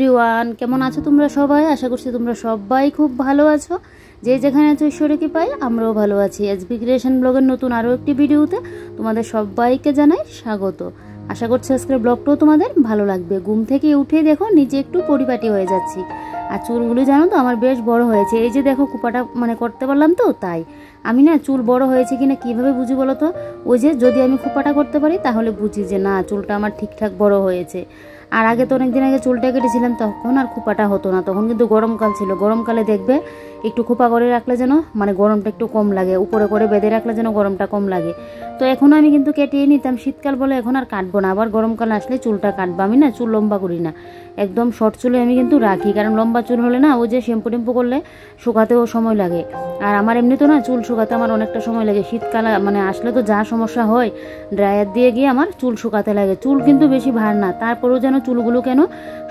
Everyone, কেমন আছো তোমরা সবাই? আশা করছি তোমরা সবাই খুব ভালো আছো। যে যেখানে আছো ঈশ্বরের কৃপায় আমরাও ভালো আছি। এসবি ক্রিয়েশন ব্লগের নতুন আরও একটি ভিডিওতে তোমাদের সবাইকে জানাই স্বাগত। আশা করছি আজকের ব্লগটাও তোমাদের ভালো লাগবে। ঘুম থেকে উঠে দেখো নিজে একটু পরিপাটি হয়ে যাচ্ছি। আর চুলগুলো জানো তো আমার বেশ বড় হয়েছে। এই যে দেখো কুপাটা করতে পারলাম তো, তাই আমি না চুল বড় হয়েছে কিনা কিভাবে বুঝি বলো তো? ওই যে যদি আমি খোপাটা করতে পারি তাহলে বুঝি যে না চুলটা আমার ঠিকঠাক বড় হয়েছে। আর আগে তো অনেকদিন আগে চুলটা কেটেছিলাম, তখন আর খোপাটা হতো না। তখন কিন্তু গরমকাল ছিল। গরমকালে দেখবে একটু খোপা করে রাখলে যেন গরমটা একটু কম লাগে, উপরে করে বেঁধে রাখলে যেন গরমটা কম লাগে। তো এখনও আমি কিন্তু কেটিয়ে নিতাম, শীতকাল বলে এখন আর কাটবো না। আবার গরমকাল আসলে চুলটা কাটবো। আমি না চুল লম্বা করি না, একদম শর্ট চুলে আমি কিন্তু রাখি। কারণ লম্বা চুল হলে না ওই যে শ্যাম্পু টেম্পু করলে শুকাতেও সময় লাগে। আর আমার এমনি তো না চুল শুকাতে আমার অনেকটা সময় লাগে। শীতকাল আসলে তো যা সমস্যা হয়, ড্রায়ার দিয়ে গিয়ে আমার চুল শুকাতে লাগে। চুল কিন্তু বেশি ভার না, তারপরেও যেন চুলগুলো কেন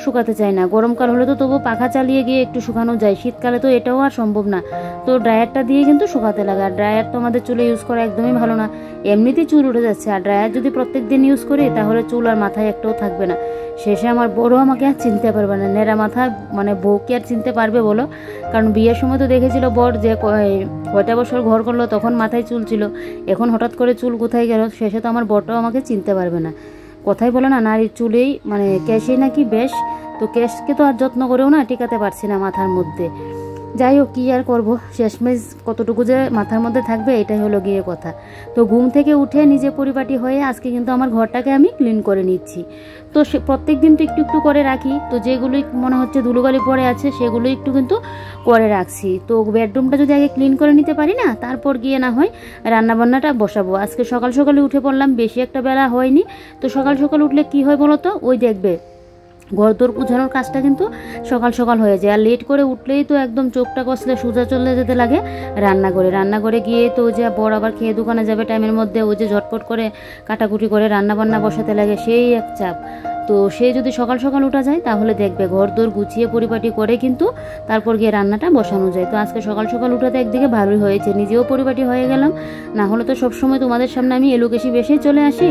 শুকাতে চায় না। গরমকাল হলে তো তবু পাখা চালিয়ে গিয়ে একটু শুকানো যায়, শীতকালে তো এটাও আর সম্ভব না। তো ড্রায়ারটা দিয়ে কিন্তু শুকাতে লাগে। আর ড্রায়ার তো আমাদের চুলে ইউজ করা একদমই ভালো না, এমনিতেই চুল উঠে যাচ্ছে। আর ড্রায়ার যদি প্রত্যেক দিন ইউজ করি তাহলে চুল আর মাথায় একটাও থাকবে না। শেষে আমার বড় আমাকে আর চিনতে পারবে না, নেড়া মাথা বউকে আর চিনতে পারবে বলো? কারণ বিয়ের সময় তো দেখেছিল বর যে কয়টা বছর ঘর করলো তখন মাথায় চুল ছিল, এখন হঠাৎ করে চুল কোথায় গেল। শেষে তো আমার বরটাও আমাকে চিনতে পারবে না। কথাই বলে না নারীর চুলেই কেশেই নাকি বেশ। তো কেশকে তো আর যত্ন করেও না টিকাতে পারছি না মাথার মধ্যে। যাই হোক, কী আর করবো, শেষমেশ কতটুকু যে মাথার মধ্যে থাকবে এটাই হলো গিয়ে কথা। তো ঘুম থেকে উঠে নিজে পরিপাটি হয়ে আজকে কিন্তু আমার ঘরটাকে আমি ক্লিন করে নিচ্ছি। তো সে প্রত্যেক দিন তো একটু একটু করে রাখি। তো যেগুলোই মনে হচ্ছে ধুলোবালি পড়ে আছে সেগুলো একটু কিন্তু করে রাখছি। তো বেডরুমটা যদি আগে ক্লিন করে নিতে পারি না, তারপর গিয়ে না হয় রান্নাবান্নাটা বসাবো। আজকে সকাল সকালে উঠে পড়লাম, বেশি একটা বেলা হয়নি। তো সকাল সকাল উঠলে কি হয় বলো তো? ওই দেখবে ঘর দোর গুছানোর কাজটা কিন্তু সকাল সকাল হয়ে যায়। আর লেট করে উঠলেই তো একদম চোখটা কষলে সোজা চলে যেতে লাগে রান্নাঘরে গিয়ে তো যে বড় আবার খেয়ে দোকানে যাবে টাইমের মধ্যে, ওই যে ঝটপট করে কাটাকুটি করে রান্নাবান্না বসাতে লাগে, সেই এক চাপ। তো সে যদি সকাল সকাল উঠা যায় তাহলে দেখবে ঘর দোর গুছিয়ে পরিপাটি করে কিন্তু তারপর গিয়ে রান্নাটা বসানো যায়। তো আজকে সকাল সকাল উঠাতে একদিকে ভালোই হয়েছে, নিজেও পরিপাটি হয়ে গেলাম। না হলে তো সবসময় তোমাদের সামনে আমি এলোকেশি বেশি চলে আসি,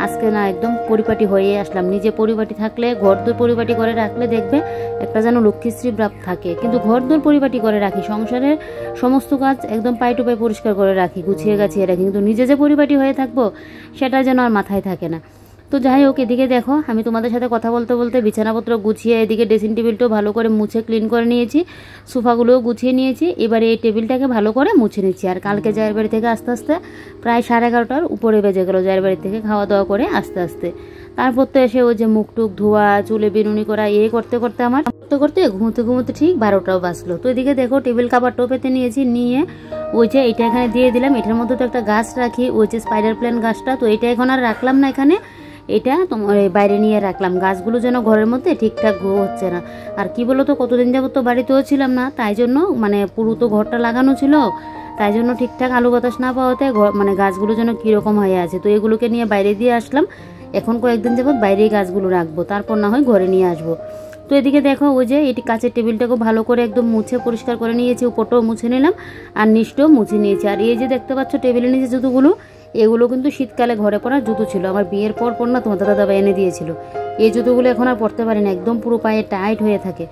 আজকে না একদম পরিপাটি হয়ে আসলাম। নিজে পরিপাটি থাকলে ঘর দোর পরিপাটি করে রাখলে দেখবে একটা যেন লক্ষ্মীশ্রী ভাব থাকে। কিন্তু ঘর দোর পরিপাটি করে রাখি, সংসারের সমস্ত কাজ একদম পাই টু পাই পরিষ্কার করে রাখি, গুছিয়ে গাছিয়ে রাখি, কিন্তু নিজে যে পরিপাটি হয়ে থাকবো সেটা যেন আর মাথায় থাকে না। তো যাই হোক, এদিকে দেখো আমি তোমাদের সাথে কথা বলতে বলতে বিছানাপত্র গুছিয়ে এদিকে ড্রেসিং টেবিলটাও ভালো করে মুছে ক্লিন করে নিয়েছি, সোফাগুলোও গুছিয়ে নিয়েছি। এবারে এই টেবিলটাকে ভালো করে মুছে নিচ্ছি। আর কালকে জায়ের বাড়ি থেকে আস্তে আস্তে প্রায় 11:30টার উপরে বেজে গেল জায়ের বাড়ি থেকে খাওয়া দাওয়া করে আস্তে আস্তে। তারপর তো এসে ওই যে মুখ টুক ধোয়া, চুলে বিনুনি করা, করতে করতে আমার ঘুমোতে ঘুমোতে ঠিক 12টাও বাজলো। তো এদিকে দেখো টেবিল কাভারটাও পেতে নিয়েছি, নিয়ে ওই যে এটা এখানে দিয়ে দিলাম। এটার মধ্যে তো একটা গাছ রাখি, ওই যে স্পাইডার প্ল্যান্ট গাছটা, তো এটা এখন আর রাখলাম না এখানে, এটা তোমার বাইরে নিয়ে রাখলাম। গাছগুলো যেন ঘরের মধ্যে ঠিকঠাক গ্রো হচ্ছে না। আর কি বলো তো, কতদিন যাবত তো বাড়িতেও ছিলাম না, তাই জন্য পুরো তো ঘরটা লাগানো ছিল, তাই জন্য ঠিকঠাক আলো বাতাস না পাওয়াতে গাছগুলো যেন কীরকম হয়ে আছে। তো এগুলোকে নিয়ে বাইরে দিয়ে আসলাম। এখন কয়েকদিন যাবত বাইরেই গাছগুলো রাখবো, তারপর না হয় ঘরে নিয়ে আসবো। তো এদিকে দেখো ওই যে এটি কাঁচের টেবিলটাকে ভালো করে একদম মুছে পরিষ্কার করে নিয়েছি, উপরটাও মুছে নিলাম আর নিচটাও মুছে নিয়েছি। আর এই যে দেখতে পাচ্ছ টেবিলের নিচে জুতোগুলো, এগুলো কিন্তু শীতকালে ঘরে পরার জুতো ছিল, আমার বিয়ের পর না তোমার দাদা এনে দিয়েছিল। এই জুতোগুলো এখন আর পরতে পারি না, একদম পুরো পায়ে টাইট হয়ে থাকে।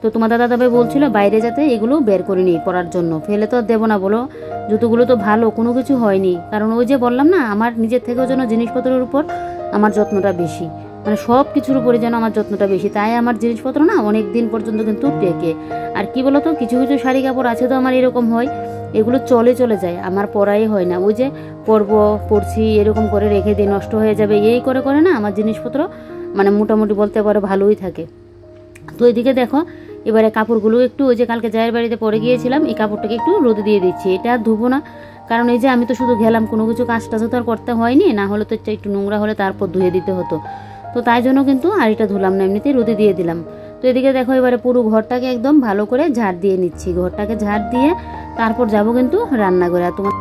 তো তোমার দাদা বলছিল বাইরে যাতে এগুলো বের করে নিই পরার জন্য, ফেলে তো আর দেবো না বলো। জুতোগুলো তো ভালো, কোনো কিছু হয়নি। কারণ ওই যে বললাম না, আমার নিজের থেকেও যেন জিনিসপত্রের উপর আমার যত্নটা বেশি, সব কিছুর উপরে যেন আমার যত্নটা বেশি, তাই আমার জিনিসপত্র না অনেক দিন পর্যন্ত কিন্তু টেকে। আর কি বলতো, কিছু কিছু শাড়ি কাপড় আছে তো আমার এরকম হয়, এগুলো চলে যায়, আমার পরাই হয় না। ওই যে পরছি এরকম করে রেখে দিই, নষ্ট হয়ে যাবে এই করে করে না আমার জিনিসপত্র মোটামুটি বলতে পারো ভালোই থাকে। তো এদিকে দেখো এবারে কাপড়গুলো একটু ওই যে কালকে জায়ের বাড়িতে পরে গিয়েছিলাম, এই কাপড়টাকে একটু রোদে দিয়ে দিচ্ছি। এটা আর ধুবো না, কারণ এই যে আমি তো শুধু গেলাম, কোনো কিছু কাজ টাজও তো আর করতে হয়নি, না হলে তো একটু নোংরা হলে তারপর ধুয়ে দিতে হতো। তো তাই জন্য কিন্তু আর এটা ধুলাম না, এমনিতেই রোদে দিয়ে দিলাম। তো এদিকে দেখো এবারে পুরো ঘরটাকে একদম ভালো করে ঝাড় দিয়ে নিচ্ছি। ঘরটাকে ঝাড় দিয়ে তারপর যাবো কিন্তু রান্নাঘরে। আর তোমার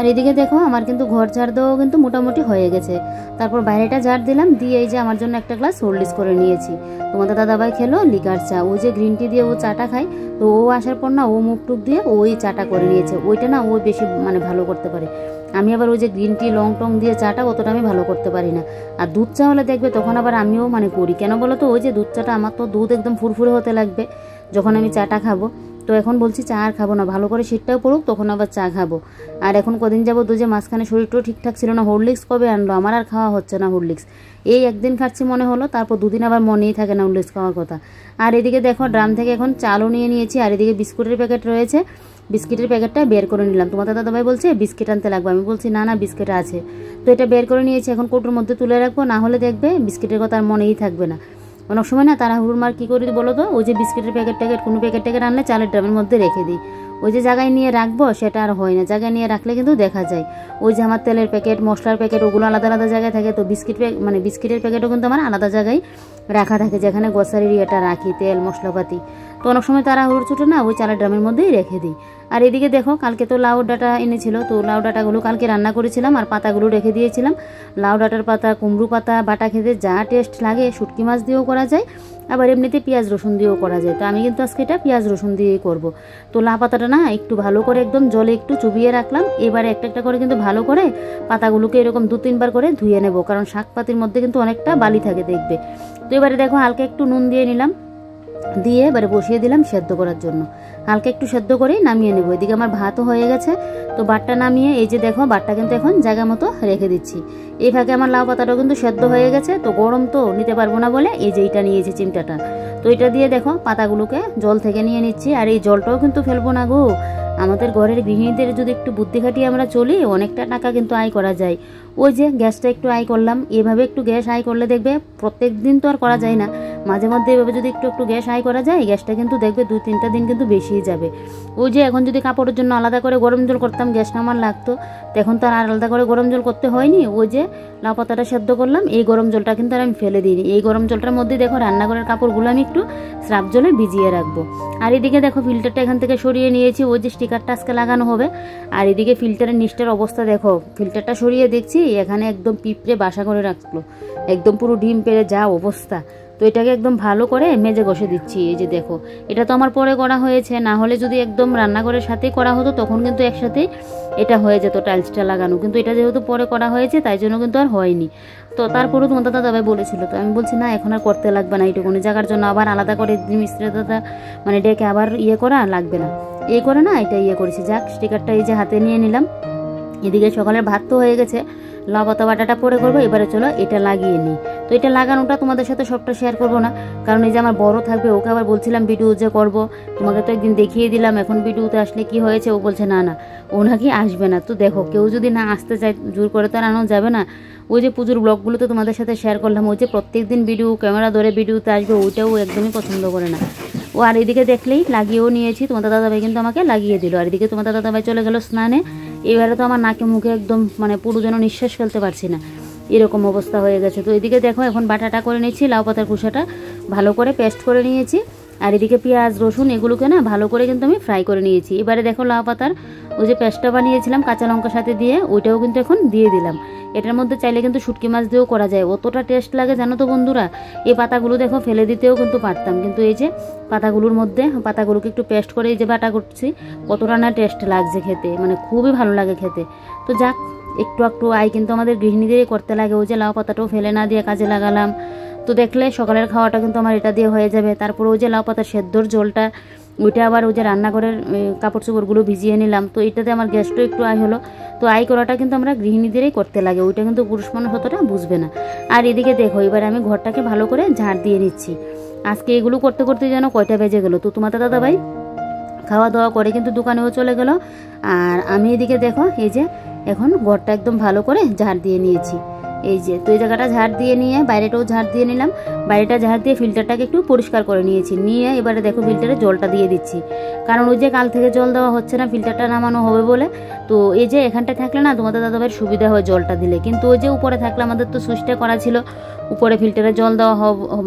আর এদিকে দেখো আমার কিন্তু ঘর ঝাড় দেওয়াও কিন্তু মোটামুটি হয়ে গেছে। তারপর বাইরেটা ঝাড় দিলাম, দিয়ে এই যে আমার জন্য একটা গ্লাস হরলিক্স করে নিয়েছি। তোমাদের দাদাভাই খেলো লিকার চা, ওই যে গ্রিন টি দিয়ে ও চাটা খায়, তো ও আসার পর না ও মুখ টুক দিয়ে ওই চাটা করে নিয়েছে। ওইটা না ও বেশি মানে ভালো করতে পারে, আমি আবার ওই যে গ্রিন টি লং টং দিয়ে চাটা অতটা আমি ভালো করতে পারি না। আর দুধ চা হলে দেখবে তখন আবার আমিও মানে করি, কেন বলো তো, ওই যে দুধ চাটা আমার তো দুধ একদম ফুরফুরে হতে লাগবে যখন আমি চাটা খাবো। তো এখন বলছি চা আর খাবো না, ভালো করে শীতটাও পড়ুক তখন আবার চা খাবো। আর এখন কদিন যাবো যে মাঝখানে শরীরটাও ঠিকঠাক ছিল না, হরলিক্স কবে আনলো, আমার আর খাওয়া হচ্ছে না হরলিক্স। এই একদিন খাচ্ছি মনে হলো, তারপর দুদিন আবার মনেই থাকে না হরলিক্স খাওয়ার কথা। আর এদিকে দেখো ড্রাম থেকে এখন চালও নিয়ে নিয়েছি, আর এদিকে বিস্কুটের প্যাকেট রয়েছে, বিস্কিটের প্যাকেটটা বের করে নিলাম। তোমাদের দাদাভাই বলছে বিস্কিট আনতে লাগবে, আমি বলছি না না বিস্কিট আছে, তো এটা বের করে নিয়েছি। এখন কৌটোর মধ্যে তুলে রাখবো, না হলে দেখবে বিস্কিটের কথা আর মনেই থাকবে না। অনেক সময় না তাড়াহুড়োর মার কী করি বলো তো, ওই যে বিস্কিটের প্যাকেট কোনো প্যাকেট আনলে চালের ড্রামের মধ্যে রেখে দিই, ওই যে জায়গায় নিয়ে রাখবো সেটা আর হয় না। জায়গায় নিয়ে রাখলে কিন্তু দেখা যায় ওই যে আমার তেলের প্যাকেট মশলার প্যাকেট ওগুলো আলাদা আলাদা জায়গায় থাকে, তো বিস্কিটের প্যাকেটও কিন্তু আমার আলাদা জায়গায় রাখা থাকে, যেখানে গ্রসারির ইয়েটা রাখি তেল মশলাপাতি। তো অনেক সময় তাড়াহুড়োর ছুটে না ওই চালের ড্রামের মধ্যেই রেখে দিই। আর এদিকে দেখো কালকে তো লাউ ডাঁটা এনেছিল, তো লাউ ডাঁটাগুলো কালকে রান্না করেছিলাম আর পাতাগুলো রেখে দিয়েছিলাম। লাউ ডাঁটার পাতা কুমড়ো পাতা বাটা খেতে যা টেস্ট লাগে, শুটকি মাছ দিয়েও করা যায়, আবার এমনিতে পেঁয়াজ রসুন দিয়েও করা যায়। তো আমি কিন্তু আজকে এটা পেঁয়াজ রসুন দিয়েই করব। তো লাউ পাতাটা না একটু ভালো করে একদম জলে একটু চুবিয়ে রাখলাম, এবারে একটা একটা করে কিন্তু ভালো করে পাতাগুলোকে এরকম 2-3 বার করে ধুয়ে নেব, কারণ শাক পাতির মধ্যে কিন্তু অনেকটা বালি থাকে দেখবে। তো এবারে দেখো হালকা একটু নুন দিয়ে নিলাম, দিয়ে এবারে বসিয়ে দিলাম সেদ্ধ করার জন্য, হালকা একটু সেদ্ধ করেই নামিয়ে নেবো। এদিকে আমার ভাতও হয়ে গেছে, তো বাটটা নামিয়ে এই যে দেখো বাটটা কিন্তু এখন জায়গা মতো রেখে দিচ্ছি। এই ফাঁকে আমার লাউ পাতাটাও কিন্তু সেদ্ধ হয়ে গেছে, তো গরম তো নিতে পারবো না বলে এই যে এটা নিয়েছি চিমটাটা, তো এটা দিয়ে দেখো পাতাগুলোকে জল থেকে নিয়ে নিচ্ছি। আর এই জলটাও কিন্তু ফেলবো না গো, আমাদের ঘরের গৃহিণীদের যদি একটু বুদ্ধি খাটিয়ে আমরা চলি অনেকটা টাকা কিন্তু আয় করা যায়। ওই যে গ্যাসটা একটু আয় করলাম, এভাবে একটু গ্যাস আয় করলে দেখবে প্রত্যেক দিন তো আর করা যায় না, মাঝে মধ্যে এভাবে যদি একটু একটু গ্যাস আয় করা যায় গ্যাসটা কিন্তু দেখবে 2-3টা দিন কিন্তু বেশিই যাবে। ওই যে এখন যদি কাপড়ের জন্য আলাদা করে গরম জল করতাম গ্যাসটা আমার লাগতো, তখন তো আর আলাদা করে গরম জল করতে হয়নি। ওই যে লাউ পাতাটা সেদ্ধ করলাম, এই গরম জলটা কিন্তু আর আমি ফেলে দিইনি, এই গরম জলটার মধ্যে দেখো রান্নাঘরের কাপড়গুলো আমি একটু স্রাফ জলে ভিজিয়ে রাখবো। আর এদিকে দেখো ফিল্টারটা এখান থেকে সরিয়ে নিয়েছি, ওই যে স্টিকারটা আজকে লাগানো হবে। আর এদিকে ফিল্টারের নিচটার অবস্থা দেখো, ফিল্টারটা সরিয়ে দেখছি এখানে একদম পিঁপড়ে বাসা করে রাখলো, একদম পুরো ডিম পেড়ে যা অবস্থা। তো এটাকে একদম ভালো করে মেজে ঘষে দিচ্ছি। এই যে দেখো এটা তো আমার পরে করা হয়েছে, না হলে যদি একদম রান্নাঘরের সাথে করা হতো তখন কিন্তু একসাথে এটা হয়ে যেত টাইলসটা লাগানো, কিন্তু এটা যেহেতু পরে করা হয়েছে তাই জন্য কিন্তু আর হয়নি। তো তারপরেও তোমাদের দাদাভাই বলেছিল, তো আমি বলছি না এখন আর করতে লাগবে না, এইটুকুনি জায়গার জন্য আবার আলাদা করে মিস্ত্রি দাদা মানে ডেকে আবার করা লাগবে না, এই করে না এটা করেছি। যাক স্টিকারটা এই যে হাতে নিয়ে নিলাম। এদিকে সকালের ভাত তো হয়ে গেছে, লাউ পাতা বাটাটা পরে করবো, এবারে চলো এটা লাগিয়ে নিই। তো এটা লাগানোটা তোমাদের সাথে সবটা শেয়ার করবো না, কারণ এই যে আমার বড় থাকবে, ওকে আবার বলছিলাম ভিডিও যে করবো, তোমাকে তো একদিন দেখিয়ে দিলাম, এখন ভিডিওতে আসলে কি হয়েছে, ও বলছে না না ও নাকি আসবে না। তো দেখো কেউ যদি না আসতে চায় জোর করে তো আর আনানো যাবে না। ওই যে পুজোর ব্লগগুলো তো তোমাদের সাথে শেয়ার করলাম, ওই যে প্রত্যেক দিন ভিডিও ক্যামেরা ধরে ভিডিওতে আসবে, ওইটাও একদমই পছন্দ করে না ও। আর এদিকে দেখলেই লাগিয়েও নিয়েছি, তোমাদের দাদাভাই কিন্তু আমাকে লাগিয়ে দিল। আর এদিকে তোমাদের দাদাভাই চলে গেল স্নানে, এবারে তো আমার নাকে মুখে একদম মানে পুরো যেন নিঃশ্বাস ফেলতে পারছি না, এরকম অবস্থা হয়ে গেছে। তো এদিকে দেখো এখন বাটাটা করে নিচ্ছি, লাউ পাতার খোসাটা ভালো করে পেস্ট করে নিয়েছি। আর এদিকে পেঁয়াজ রসুন এগুলোকে না ভালো করে কিন্তু আমি ফ্রাই করে নিয়েছি। এবারে দেখো লাউ পাতার ওই যে পেস্টটা বানিয়েছিলাম কাঁচা লঙ্কার সাথে দিয়ে, ওইটাও কিন্তু এখন দিয়ে দিলাম। এটার মধ্যে চাইলে কিন্তু শুটকি মাছ দিয়েও করা যায়, অতটা টেস্ট লাগে জানো তো বন্ধুরা। এই পাতাগুলো দেখো ফেলে দিতেও কিন্তু পারতাম, কিন্তু এই যে পাতাগুলোর মধ্যে পাতাগুলোকে একটু পেস্ট করে এই যে বাটা করছি, কতটা না টেস্ট লাগছে খেতে, মানে খুবই ভালো লাগে খেতে। তো যাক একটু একটু আয় কিন্তু আমাদের গৃহিণীদেরই করতে লাগে। ওই যে লাউ পাতাটাও ফেলে না দিয়ে কাজে লাগালাম। তো দেখলে সকালের খাওয়াটা কিন্তু আমার এটা দিয়ে হয়ে যাবে। তারপর ওই যে লাউ পাতার সেদ্ধর জলটা ওইটা আবার ওই যে রান্নাঘরের কাপড় চোপড়গুলো ভিজিয়ে নিলাম, তো এটাতে আমার গ্যাসটাও একটু আয় হলো। তো আয় করাটা কিন্তু আমরা গৃহিণীদেরই করতে লাগে, ওইটা কিন্তু পুরুষ মানুষ অতটা বুঝবে না। আর এদিকে দেখো এবার আমি ঘরটাকে ভালো করে ঝাড় দিয়ে নিচ্ছি। আজকে এগুলো করতে করতে যেন কয়টা বেজে গেল। তো তোমাদের দাদাভাই খাওয়া দাওয়া করে কিন্তু দোকানেও চলে গেল, আর আমি এদিকে দেখো এই যে এখন ঘরটা একদম ভালো করে ঝাড় দিয়ে নিয়েছি। এই যে তো এই জায়গাটা ঝাড় দিয়ে নিয়ে বাইরেটাও ঝাড় দিয়ে নিলাম, বাইরেটা ঝাড় দিয়ে ফিল্টারটাকে একটু পরিষ্কার করে নিয়েছি, নিয়ে এবারে দেখো ফিল্টারে জলটা দিয়ে দিচ্ছি, কারণ ওই যে কাল থেকে জল দেওয়া হচ্ছে না, ফিল্টারটা নামানো হবে বলে। তো এই যে এখানটায় থাকলে না তোমাদের দাদাভাইয়ের সুবিধা হয় জলটা দিলে, কিন্তু ওই যে উপরে থাকলে আমাদের তো সুইচটা করা ছিল উপরে ফিল্টারে জল দেওয়া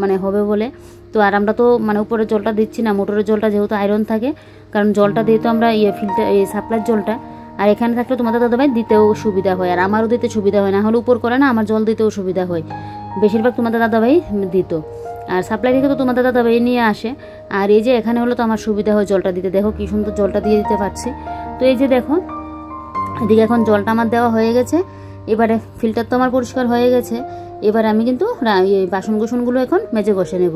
মানে হবে বলে। তো আর আমরা তো মানে উপরে জলটা দিচ্ছি না, মোটরের জলটা যেহেতু আয়রন থাকে, কারণ জলটা দিয়ে তো আমরা ফিল্টার সাপ্লাইয়ের জলটা আর এখানে থাকলে তোমাদের দাদাভাই দিতেও সুবিধা হয়, আর আমারও দিতে সুবিধা হয়, না হলে উপর করে না আমার জল দিতেও সুবিধা হয়। বেশিরভাগ তোমাদের দাদাভাই দিত, আর সাপ্লাই থেকে তো তোমাদের দাদাভাই নিয়ে আসে। আর এই যে এখানে হলো তো আমার সুবিধা হয় জলটা দিতে, দেখো কি সুন্দর জলটা দিয়ে দিতে পারছি। তো এই যে দেখো এদিকে এখন জলটা আমার দেওয়া হয়ে গেছে, এবারে ফিল্টার তো আমার পরিষ্কার হয়ে গেছে। এবার আমি কিন্তু বাসন কুসনগুলো এখন মেজে ঘষে নেব,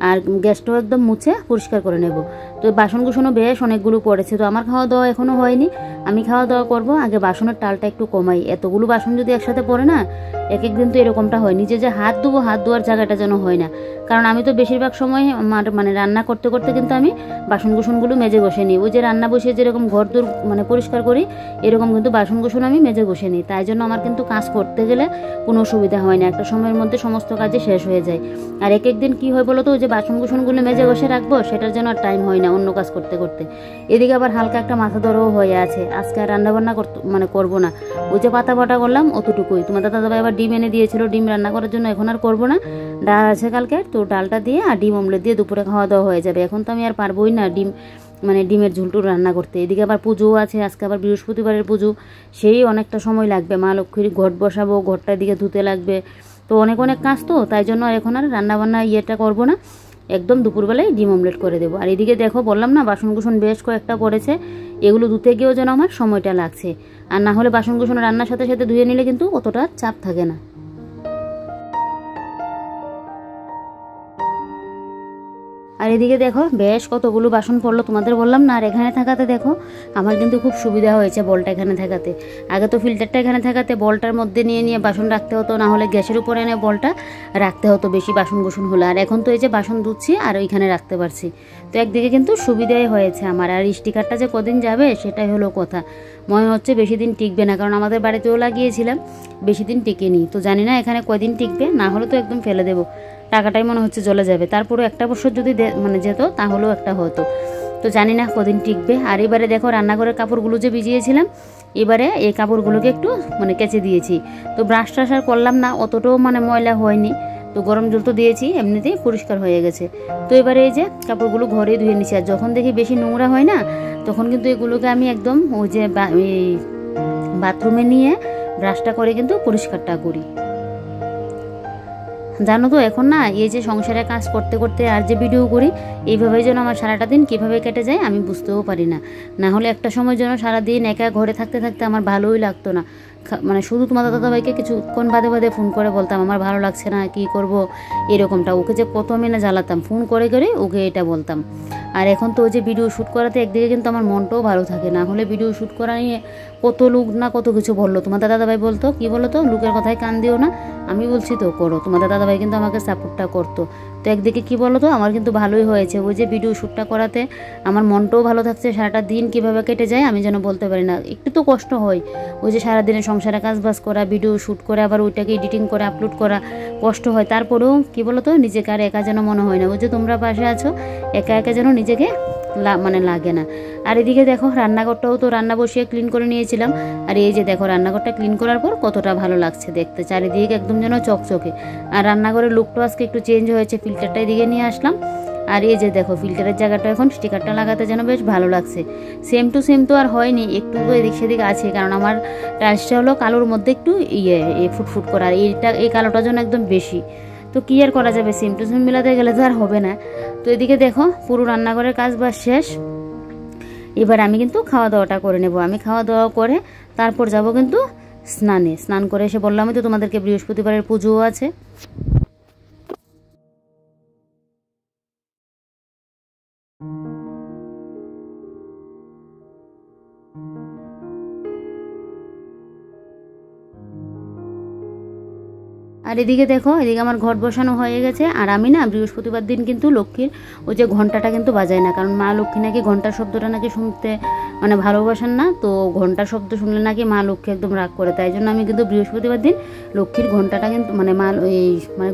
আর গ্যাসটাও একদম মুছে পরিষ্কার করে নেব। তো বাসন কুসনও বেশ অনেকগুলো পড়েছে, তো আমার খাওয়া দাওয়া এখনও হয়নি, আমি খাওয়া দাওয়া করব। আগে বাসনের টালটা একটু কমাই, এতগুলো বাসন যদি একসাথে পড়ে না এক একদিন তো এরকমটা হয়, নিজে যে হাত ধোবো হাত ধোয়ার জায়গাটা যেন হয় না। কারণ আমি তো বেশিরভাগ সময় মানে রান্না করতে করতে কিন্তু আমি বাসন কুসনগুলো মেজে ঘষে নিই। ওই যে রান্না বসে যেরকম ঘর দূর মানে পরিষ্কার করি এরকম কিন্তু বাসন কুসন আমি মেজে ঘষে নিই, তাই জন্য আমার কিন্তু কাজ করতে গেলে কোনো অসুবিধা হয় না, একটা সময়ের মধ্যে সমস্ত কাজই শেষ হয়ে যায়। আর এক একদিন কী হয় বলো তো, ওই যে বাসন কুসনগুলো মেজে ঘষে রাখবো সেটার জন্য আর টাইম হয় না অন্য কাজ করতে করতে। এদিকে আবার হালকা একটা মাথা ধরেও হয়ে আছে, আজকে আর রান্নাবান্না করবো না, ওই যে পাতা বাটা করলাম অতটুকুই। তোমার দাদাভাই আবার ডিম এনে দিয়েছিল, ডিম রান্না করার জন্য এখন আর করবো না, ডাল আছে কালকে, তো ডালটা দিয়ে আর ডিম অমলেট দিয়ে দুপুরে খাওয়া দাওয়া হয়ে যাবে। এখন তো আমি আর পারবোই না ডিমের ঝুলটুল রান্না করতে। এদিকে আবার পুজোও আছে, আজকে আবার বৃহস্পতিবারের পুজো, সেই অনেকটা সময় লাগবে, মা লক্ষ্মীর ঘট বসাবো, ঘরটা দিকে ধুতে লাগবে, তো অনেক কাজ, তো তাই জন্য এখন আর রান্নাবান্না ইয়েটা করবো না, একদম দুপুরবেলায় ডিম অমলেট করে দেবো। আর এদিকে দেখো বললাম না বাসন কুসন বেশ কয়েকটা পড়েছে, এগুলো ধুতে গিয়েও যেন আমার সময়টা লাগছে, আর না হলে বাসন কুসন রান্নার সাথে সাথে ধুয়ে নিলে কিন্তু অতটা চাপ থাকে না। আর এদিকে দেখো বেশ কতগুলো বাসন পড়লো, তোমাদের বললাম না। আর এখানে থাকাতে দেখো আমার কিন্তু খুব সুবিধা হয়েছে বলটা এখানে থাকাতে। আগে তো ফিল্টারটা এখানে থাকাতে বলটার মধ্যে নিয়ে নিয়ে বাসন রাখতে হতো, না হলে গ্যাসের উপরে এনে বলটা রাখতে হতো বেশি বাসন কুসন হলো। আর এখন তো এই যে বাসন ধুচ্ছি আর ওইখানে রাখতে পারছি, তো একদিকে কিন্তু সুবিধাই হয়েছে আমার। আর স্টিকারটা যে কদিন যাবে সেটাই হলো কথা, মনে হচ্ছে বেশি দিন টিকবে না, কারণ আমাদের বাড়িতেও লাগিয়েছিলাম বেশি দিন টিকেনি, তো জানি না এখানে কয়দিন টিকবে, না হলে তো একদম ফেলে দেবো, টাকাটাই মনে হচ্ছে চলে যাবে। তারপরে একটা বছর যদি যেত তাহলেও একটা হতো, তো জানি না কদিন টিকবে। আর এবারে দেখো রান্নাঘরের কাপড়গুলো যে ভিজিয়েছিলাম, এবারে এই কাপড়গুলোকে একটু কেচে দিয়েছি। তো ব্রাশ ট্রাশ আর করলাম না, অতটাও ময়লা হয়নি, তো গরম জল তো দিয়েছি, এমনিতেই পরিষ্কার হয়ে গেছে। তো এবারে এই যে কাপড়গুলো ঘরে ধুয়ে নিচ্ছি, আর যখন দেখি বেশি নোংরা হয় না তখন কিন্তু এগুলোকে আমি একদম ওই যে বাথরুমে নিয়ে ব্রাশটা করে কিন্তু পরিষ্কারটা করি। জানো তো এখন না এই যে সংসারে কাজ করতে করতে আর যে ভিডিও করি, এইভাবেই যেন আমার সারাটা দিন কীভাবে কেটে যায় আমি বুঝতেও পারি না। না হলে একটা সময় যেন সারাদিন একা ঘরে থাকতে থাকতে আমার ভালোই লাগতো না, শুধু তোমার দাদাভাইকে কিছুক্ষণ বাদে বাদে ফোন করে বলতাম আমার ভালো লাগছে না, কি করব এরকমটা, ওকে যে কত আমি না জ্বালাতাম, ফোন করে করে ওকে এটা বলতাম। আর এখন তো ওই যে ভিডিও শ্যুট করাতে একদিকে কিন্তু আমার মনটাও ভালো থাকে, না হলে ভিডিও শ্যুট করা নিয়ে কত লোক না কত কিছু বললো। তোমার দাদাভাই বলতো কি বলো তো, লোকের কথায় কান দিও না, আমি বলছি তো করো। তোমার দাদাভাই কিন্তু আমাকে সাপোর্টটা করতো, তো একদিকে কি বলো তো আমার কিন্তু ভালোই হয়েছে, ওই যে ভিডিও শ্যুটটা করাতে আমার মনটাও ভালো থাকছে, সারাটা দিন কীভাবে কেটে যায় আমি যেন বলতে পারি না। একটু তো কষ্ট হয়, ওই যে সারাদিনে সংসারে কাজবাজ করা, ভিডিও শ্যুট করে আবার ওইটাকে এডিটিং করে আপলোড করা, কষ্ট হয়। তারপরেও কি বলো তো নিজেকে আর একা যেন মনে হয় না, ওই যে তোমরা পাশে আছো, একা একা যেন নিজেকে লাগে না। আর এদিকে দেখো রান্নাঘরটাও তো রান্না বসিয়ে ক্লিন করে নিয়েছিলাম, আর এই যে দেখো রান্নাঘরটা ক্লিন করার পর কতটা ভালো লাগছে দেখতে, চারিদিকে একদম যেন চকচকে। আর রান্নাঘরের লুকটা আজকে একটু চেঞ্জ হয়েছে, ফিল্টারটা এদিকে নিয়ে আসলাম। আর এই যে দেখো ফিল্টারের জায়গাটা এখন স্টিকারটা লাগাতে যেন বেশ ভালো লাগছে। সেম টু সেম তো আর হয়নি, একটু তো এদিক সেদিক আছে, কারণ আমার টাইলসটা হলো কালোর মধ্যে একটু ফুটফুট করা, আর এই কালোটার জন্য একদম বেশি, তো কি আর করা যাবে, সেম টু সেম মিলাতে গেলে তো আর হবে না। তো এদিকে দেখো পুরো রান্নাঘরের কাজ বাস শেষ, এবার আমি কিন্তু খাওয়া দাওয়াটা করে নেব। আমি খাওয়া দাওয়া করে তারপর যাব কিন্তু স্নান করে এসে বললামই তো তোমাদেরকে বৃহস্পতিবারের পুজোও আছে। আর এদিকে দেখো এদিকে আমার ঘট বসানো হয়ে গেছে। আর আমি না বৃহস্পতিবার দিন কিন্তু লক্ষ্মীর ওই যে ঘন্টাটা কিন্তু বাজাই না, কারণ মা লক্ষ্মী নাকি ঘন্টার শব্দটা নাকি শুনতে ভালোবাসেন না, তো ঘন্টার শব্দ শুনলে নাকি মা লক্ষ্মী একদম রাগ করে, তাই জন্য আমি কিন্তু বৃহস্পতিবার দিন লক্ষ্মীর ঘন্টাটা কিন্তু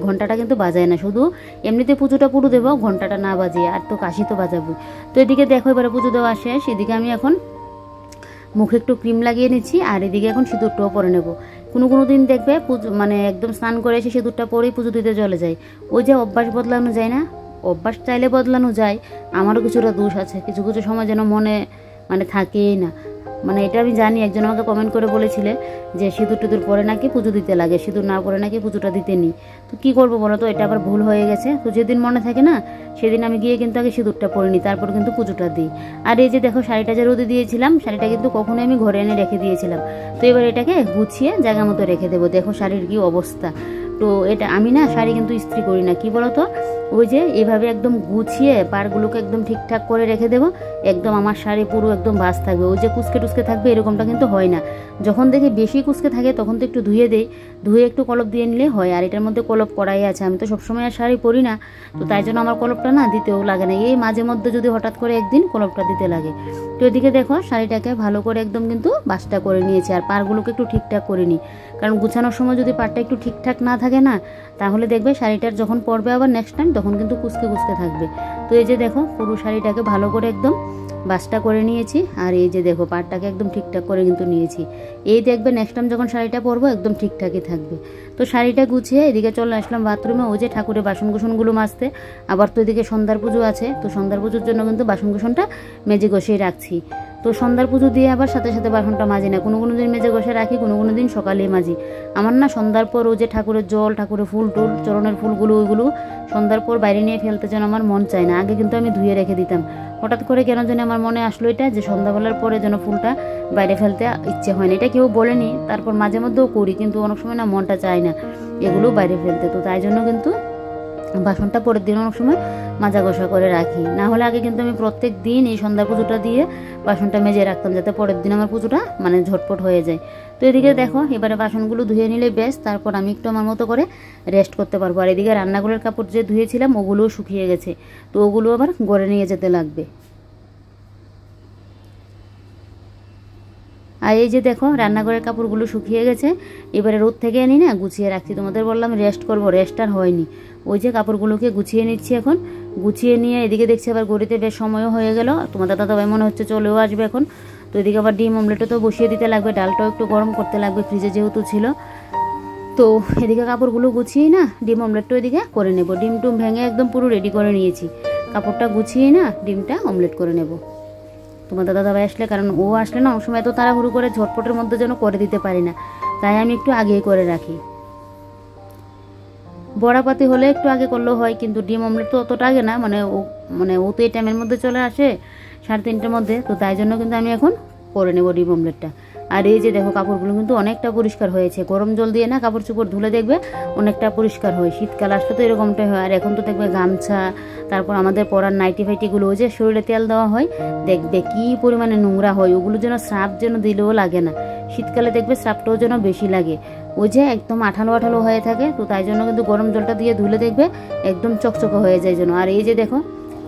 ঘন্টাটা কিন্তু বাজায় না, শুধু এমনিতে পুজোটা পুরো দেবো, ঘন্টাটা না বাজিয়ে, আর তো কাশি তো বাজাবো। তো এদিকে দেখো এবারে পুজো দেওয়া শেষ, এদিকে আমি এখন মুখে একটু ক্রিম লাগিয়ে নিচ্ছি, আর এদিকে এখন সিঁদুরটাও পরে নেব। কোনো দিন দেখবে একদম স্নান করে এসে সিঁদুরটা পরেই পুজো দিতে চলে যায়, ওই যে অভ্যাস বদলানো যায় না, অভ্যাস চাইলে বদলানো যায়, আমারও কিছুটা দোষ আছে, কিছু কিছু সময় যেন মনে থাকেই না। মানে এটা আমি জানি, একজন আমাকে কমেন্ট করে বলেছিলে যে সিঁদুর টিঁদুর পরে নাকি পুজো দিতে লাগে, সিঁদুর না পরে নাকি পুজোটা দিতে নি। তো কী করবো বলো তো, এটা আবার ভুল হয়ে গেছে। তো যেদিন মনে থাকে না সেদিন আমি গিয়ে কিন্তু আগে সিঁদুরটা পরে নিই, তারপর কিন্তু পুজোটা দিই। আর এই যে দেখো শাড়িটা যে রোদে দিয়েছিলাম, শাড়িটা কিন্তু কখনোই আমি ঘরে এনে রেখে দিয়েছিলাম। তো এবার এটাকে গুছিয়ে জায়গা মতো রেখে দেবো। দেখো শাড়ির কি অবস্থা। তো এটা আমি না শাড়ি কিন্তু ইস্ত্রি করি না, কি বলো তো, ওই যে এভাবে একদম গুছিয়ে পাড়গুলোকে একদম ঠিকঠাক করে রেখে দেবো, একদম আমার শাড়ি পুরো একদম ভাঁজ থাকবে। ওই যে কুচকে টুচকে থাকবে এরকমটা কিন্তু হয় না। যখন দেখি বেশি কুচকে থাকে তখন তো একটু ধুয়ে দেই, ধুয়ে একটু কলপ দিয়ে নিলে হয়। আর এটার মধ্যে কলপ করাই আছে, আমি তো সবসময় আর শাড়ি পরি না, তো তাই জন্য আমার কলপটা না দিতেও লাগে না। এই মাঝে মধ্যে যদি হঠাৎ করে একদিন কলপটা দিতে লাগে। তো এদিকে দেখো শাড়িটাকে ভালো করে একদম কিন্তু বাসটা করে নিয়েছি, আর পাড়গুলোকে একটু ঠিকঠাক করে নিই, কারণ গুছানোর সময় যদি পাড়টা একটু ঠিকঠাক না থাকে না, তাহলে দেখবে শাড়িটার যখন পরবে আবার নেক্সট টাইম তখন কিন্তু কুচকে কুচকে থাকবে। তো এই যে দেখো পুরো শাড়িটাকে ভালো করে একদম বাসটা করে নিয়েছি, আর এই যে দেখো পাড়টাকে একদম ঠিকঠাক করে কিন্তু নিয়েছি। এই দেখবে নেক্সট টাইম যখন শাড়িটা পরবো একদম ঠিকঠাকই থাকবে। তো শাড়িটা গুছিয়ে এদিকে চলে আসলাম বাথরুমে, ওই যে ঠাকুরের বাসন কুসনগুলো মাজতে। আবার তো এদিকে সন্ধ্যার পুজো আছে, তো সন্ধ্যার পুজোর জন্য কিন্তু বাসন কুসনটা মেজে ঘষিয়ে রাখছি। তো সন্ধ্যার পুজো দিয়ে আবার সাথে সাথে বাসনটা মাজি না, কোনো কোনো দিন মেজে ঘষে রাখি, কোনো কোনো দিন সকালেই মাজি। আমার না সন্ধ্যার পর ওই যে ঠাকুরের জল, ঠাকুরের ফুল টুল, চরণের ফুলগুলো ওইগুলো সন্ধ্যার পর বাইরে নিয়ে ফেলতে যেন আমার মন চায় না। আগে কিন্তু আমি ধুয়ে রেখে দিতাম, হঠাৎ করে কেন যেন আমার মনে আসলো এটা যে সন্ধ্যাবেলার পরে যেন ফুলটা বাইরে ফেলতে ইচ্ছে হয় না। এটা কেউ বলেনি, তারপর মাঝে মধ্যেও করি, কিন্তু অনেক সময় না মনটা চায় না এগুলো বাইরে ফেলতে। তো তাই জন্য কিন্তু বাসনটা পরের দিন অনেক সময় মাজা ঘষা করে রাখি। না হলে আগে কিন্তু আমি প্রত্যেক দিন এই সন্ধ্যা পুজোটা দিয়ে বাসনটা মেজে রাখতাম, যাতে পরের দিন আমার পুজোটা মানে ঝটপট হয়ে যায়। তো এদিকে দেখো এবারে বাসনগুলো ধুয়ে নিলে বেশ, তারপর আমি একটু আমার মতো করে রেস্ট করতে পারবো। আর এদিকে রান্নাগুলোর কাপড় যে ধুয়েছিলাম ওগুলোও শুকিয়ে গেছে, তো ওগুলো আবার ঘরে নিয়ে যেতে লাগবে। আর এই যে দেখো রান্নাঘরের কাপড়গুলো শুকিয়ে গেছে, এবারে রোদ থেকে আনি না গুছিয়ে রাখছি। তোমাদের বললাম রেস্ট করবো, রেস্ট আর হয়নি। ওই যে কাপড়গুলোকে গুছিয়ে নিচ্ছি এখন, গুছিয়ে নিয়ে এদিকে দেখছি আবার ঘড়িতে বেশ সময়ও হয়ে গেল। তোমাদের দাদাভাই মনে হচ্ছে চলেও আসবে এখন। তো এদিকে আবার ডিম অমলেটও তো বসিয়ে দিতে লাগবে, ডালটাও একটু গরম করতে লাগবে, ফ্রিজে যেহেতু ছিল। তো এদিকে কাপড়গুলো গুছিয়ে না ডিম অমলেটটাও এদিকে করে নেব। ডিম টুম ভেঙে একদম পুরো রেডি করে নিয়েছি, কাপড়টা গুছিয়ে না ডিমটা অমলেট করে নেব তোমাদের দাদাভাই আসলে। কারণ ও আসলে না অনেক সময় এত তাড়াহুড়ো করে ঝটপটের মধ্যে যেন করে দিতে পারি না, তাই আমি একটু আগেই করে রাখি। বড়াপাতি হলে একটু আগে করলেও হয়, কিন্তু ডিম অমলেট তো অতটা আগে না, ও তো এই টাইমের মধ্যে চলে আসে 3:30টার মধ্যে। তো তাই জন্য কিন্তু আমি এখন করে নেব ডিম অমলেটটা। আর এই যে দেখো কাপড়গুলো কিন্তু অনেকটা পরিষ্কার হয়েছে, গরম জল দিয়ে না কাপড় চোপড় ধুলে দেখবে অনেকটা পরিষ্কার হয়। শীতকাল আসলে তো এরকমটাই হয়। আর এখন তো দেখবে গামছা, তারপর আমাদের পরার নাইটি ফাইটিগুলো ওই যে শরীরে তেল দেওয়া হয়, দেখবে কি পরিমাণে নোংরা হয়। ওগুলো যেন স্রাব যেন দিলেও লাগে না, শীতকালে দেখবে স্রাবটাও যেন বেশি লাগে, ওই যে একদম আঠালো আঠালো হয়ে থাকে। তো তাই জন্য কিন্তু গরম জলটা দিয়ে ধুলে দেখবে একদম চকচকে হয়ে যায় যেন। আর এই যে দেখো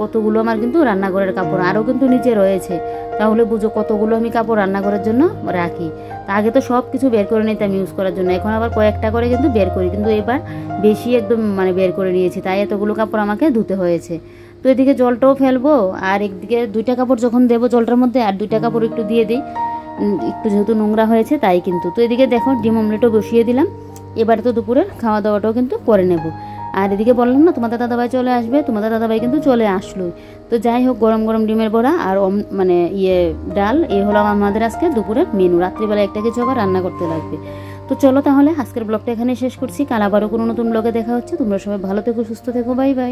কতগুলো আমার কিন্তু রান্নাঘরের কাপড় আরও কিন্তু নিচে রয়েছে, তাহলে বুঝো কতগুলো আমি কাপড় রান্নাঘরের জন্য রাখি। তা আগে তো সব কিছু বের করে নিতাম ইউজ করার জন্য, এখন আবার কয়েকটা করে কিন্তু বের করি, কিন্তু এবার বেশি একদম বের করে নিয়েছি, তাই এতগুলো কাপড় আমাকে ধুতে হয়েছে। তো এদিকে জলটাও ফেলবো, আর একদিকে 2টা কাপড় যখন দেবো জলটার মধ্যে আর 2টা কাপড় একটু দিয়ে দিই, একটু যেহেতু নোংরা হয়েছে তাই কিন্তু। তো এদিকে দেখো ডিম অমলেটও বসিয়ে দিলাম, এবারে তো দুপুরের খাওয়া দাওয়াটাও কিন্তু করে নেব। আর এদিকে বললাম না তোমাদের দাদাভাই চলে আসবে, তোমাদের দাদাভাই কিন্তু চলে আসলোই। তো যাই হোক গরম গরম ডিমের বড়া আর ডাল, এই হলো আমাদের আজকে দুপুরের মেনু। রাত্রিবেলা একটা কিছু আবার রান্না করতে লাগবে। তো চলো তাহলে আজকের ব্লগটা এখানে শেষ করছি, কাল আবারও কোনো নতুন ব্লগে দেখা হচ্ছে। তোমরা সবাই ভালো থেকো, সুস্থ থেকো, বাই বাই।